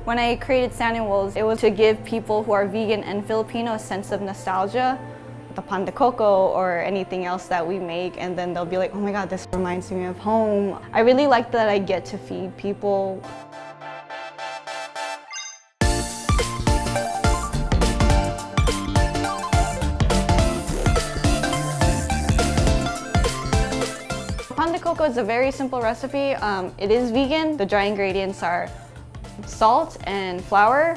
When I created San Wolves, it was to give people who are vegan and Filipino a sense of nostalgia, the Panda Cocoa or anything else that we make, and then they'll be like, oh my god, this reminds me of home. I really like that I get to feed people. Panda Cocoa is a very simple recipe. It is vegan. The dry ingredients are salt and flour,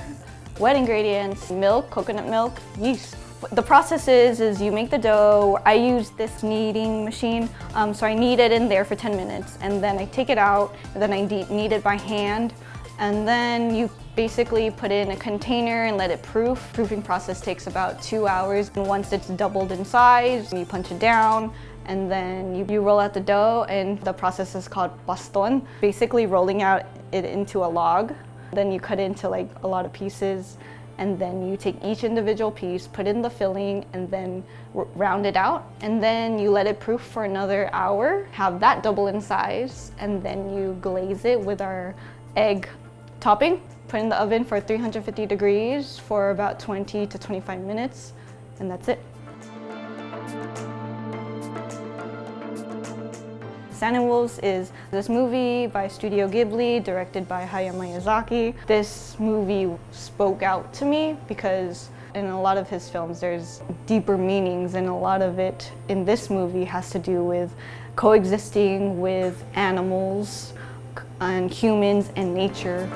wet ingredients, milk, coconut milk, yeast. The process is you make the dough. I use this kneading machine, so I knead it in there for 10 minutes, and then I take it out, and then I knead it by hand, and then you basically put it in a container and let it proof. Proofing process takes about 2 hours, and once it's doubled in size, you punch it down, and then you roll out the dough, and the process is called baston, basically rolling out it into a log. Then you cut it into like a lot of pieces, and then you take each individual piece, put in the filling, and then round it out, and then you let it proof for another hour, have that double in size, and then you glaze it with our egg topping. Put in the oven for 350 degrees for about 20 to 25 minutes, and that's it. San Wolves is this movie by Studio Ghibli, directed by Hayao Miyazaki. This movie spoke out to me because in a lot of his films there's deeper meanings, and a lot of it in this movie has to do with coexisting with animals and humans and nature.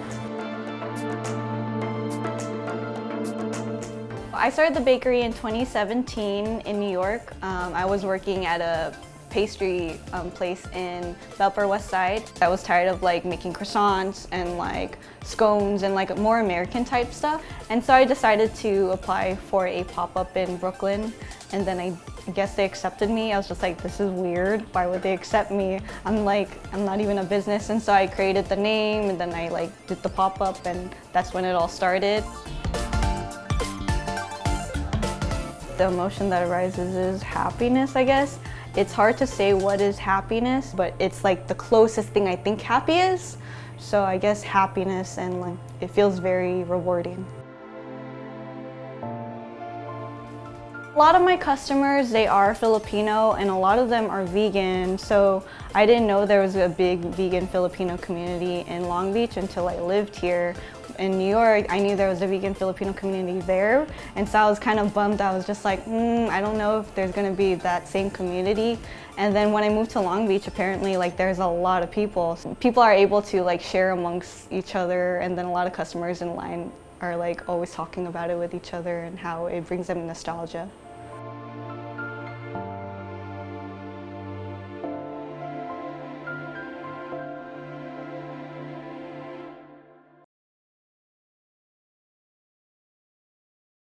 I started the bakery in 2017 in New York. I was working at a pastry place in the Upper West Side. I was tired of like making croissants and like scones and like more American type stuff, and so I decided to apply for a pop-up in Brooklyn, and then I guess they accepted me. I was just like, this is weird, why would they accept me? I'm not even a business, and so I created the name, and then I like did the pop-up, and that's when it all started. The emotion that arises is happiness, I guess. It's hard to say what is happiness, but it's like the closest thing I think happy is. So I guess happiness, and like it feels very rewarding. A lot of my customers, they are Filipino, and a lot of them are vegan, so I didn't know there was a big vegan Filipino community in Long Beach until I lived here. In New York, I knew there was a vegan Filipino community there, and so I was kind of bummed. I was just like, I don't know if there's gonna be that same community. And then when I moved to Long Beach, apparently like there's a lot of people. People are able to like share amongst each other, and then a lot of customers in line are like always talking about it with each other and how it brings them nostalgia.